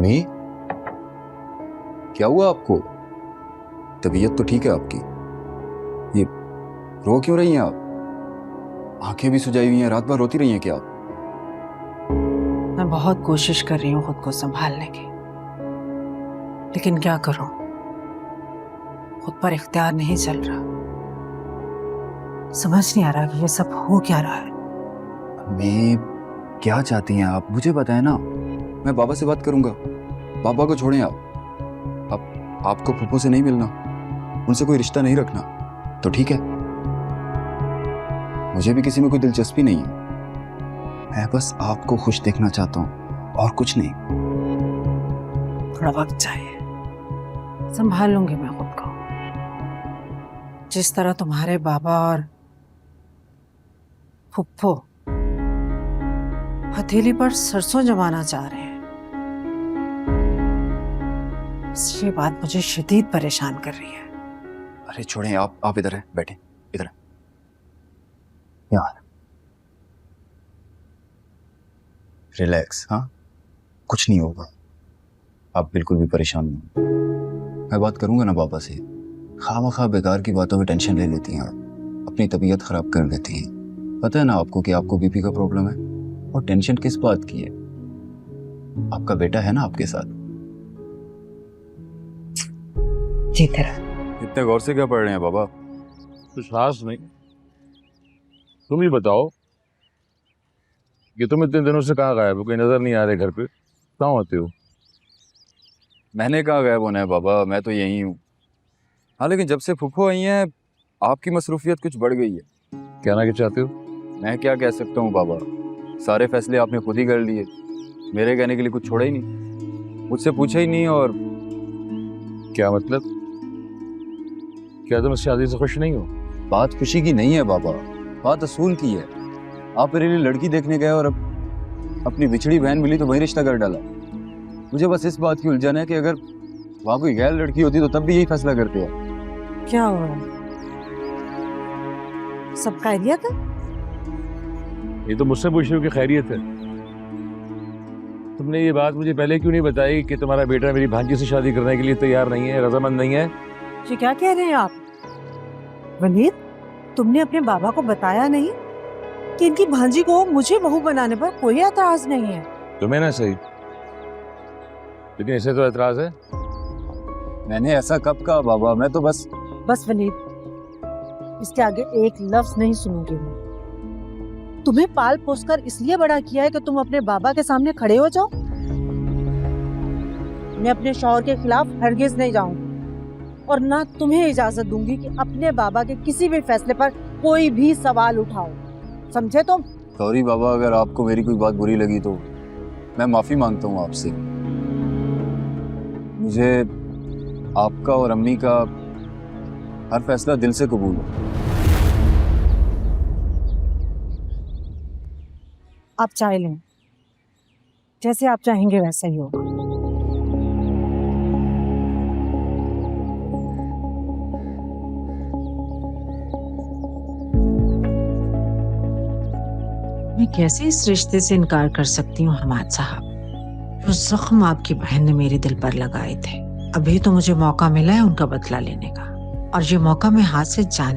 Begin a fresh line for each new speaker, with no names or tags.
अम्मी, क्या हुआ आपको? तबीयत तो ठीक है आपकी? ये रो क्यों रही हैं आप? आंखें भी सुजाई हुई हैं, रात भर रोती रही हैं क्या आप?
मैं बहुत कोशिश कर रही हूँ खुद को संभालने की, लेकिन क्या करूं, खुद पर इख्तियार नहीं चल रहा। समझ नहीं आ रहा कि ये सब हो क्या रहा है।
अम्मी, क्या चाहती हैं आप? मुझे बताएं ना, मैं बाबा से बात करूंगा। बाबा को छोड़ें आप आपको फूफो से नहीं मिलना, उनसे कोई रिश्ता नहीं रखना तो ठीक है। मुझे भी किसी में कोई दिलचस्पी नहीं है, मैं बस आपको खुश देखना चाहता हूँ और कुछ नहीं।
थोड़ा वक्त चाहिए, संभाल लूंगी मैं खुद को। जिस तरह तुम्हारे बाबा और फुप्पो हथेली पर सरसों जमाना चाह रहे हैं, ये बात मुझे शदीद परेशान कर रही है।
अरे छोड़ें, आप इधर हैं, बैठें इधर। यार रिलैक्स, हाँ कुछ नहीं होगा, आप बिल्कुल भी परेशान नहीं हो। मैं बात करूंगा ना बाबा से। खामखा बेकार की बातों में टेंशन ले लेती हैं आप, अपनी तबीयत खराब कर लेती हैं। पता है ना आपको कि आपको बीपी का प्रॉब्लम है, और टेंशन किस बात की है? आपका बेटा है ना आपके साथ।
जी तरह
इतने गौर से क्या पढ़ रहे हैं बाबा?
कुछ खास नहीं, तुम ही बताओ कि तुम इतने दिनों से कहाँ गायब हो, कोई नजर नहीं आ रहे घर पे, कहाँ होते हो?
मैंने कहा गायब होना है बाबा, मैं तो यही हूँ। हाँ लेकिन जब से फूफो आई हैं आपकी मसरूफियत कुछ बढ़ गई है।
कहना क्या चाहते हो?
मैं क्या कह सकता हूँ बाबा, सारे फैसले आपने खुद ही कर लिए, मेरे कहने के लिए कुछ छोड़ा ही नहीं, मुझसे पूछा ही नहीं। और
क्या मतलब? क्या तुम इस शादी से खुश नहीं हो?
बात खुशी की नहीं है बाबा, बात असूल की है। आप मेरे लिए लड़की देखने गए और अब अपनी बिछड़ी बहन मिली तो वही रिश्ता कर डाला। मुझे बस इस बात की उलझन है कि अगर वहां कोई गैर लड़की होती तो तब भी यही फैसला करते हैं।
क्या हो रहा है? सब खैरियत है?
ये तो मुझसे पूछ रहे हो कि खैरियत है? तुमने ये बात मुझे पहले क्यों नहीं बताई कि तुम्हारा बेटा मेरी भांजी से शादी करने के लिए तैयार नहीं है, रजामंद नहीं है?
ये क्या कह रहे हैं आप वनीत? तुमने अपने बाबा को बताया नहीं कि इनकी भांजी को मुझे बहू बनाने पर कोई एतराज नहीं है?
तुम्हें ना सही, लेकिन इसे तो एतराज है।
मैंने ऐसा कब कहा बाबा? मैं तो बस
वनीत, इसके आगे एक लफ्ज नहीं सुनूंगी मैं। तुम्हें पाल पोस कर इसलिए बड़ा किया है कि तुम अपने बाबा के सामने खड़े हो जाओ। मैं अपने शौहर के खिलाफ हरगिज नहीं जाऊंगी, और ना तुम्हें इजाजत दूंगी कि अपने बाबा के किसी भी फैसले पर कोई भी सवाल उठाओ, समझे तुम?
सॉरी बाबा, अगर आपको मेरी कोई बात बुरी लगी तो मैं माफी मांगता हूँ आपसे। मुझे आपका और अम्मी का हर फैसला दिल से कबूल है।
आप चाय लें, जैसे आप चाहेंगे वैसा ही होगा। मैं कैसे इस रिश्ते से इनकार कर सकती हूँ हमाद साहब? जो जख्म आपकी बहन ने मेरे दिल पर लगाए थे, अभी तो मुझे मौका मिला है उनका बदला लेने का, और ये मौका मैं हाथ से जाने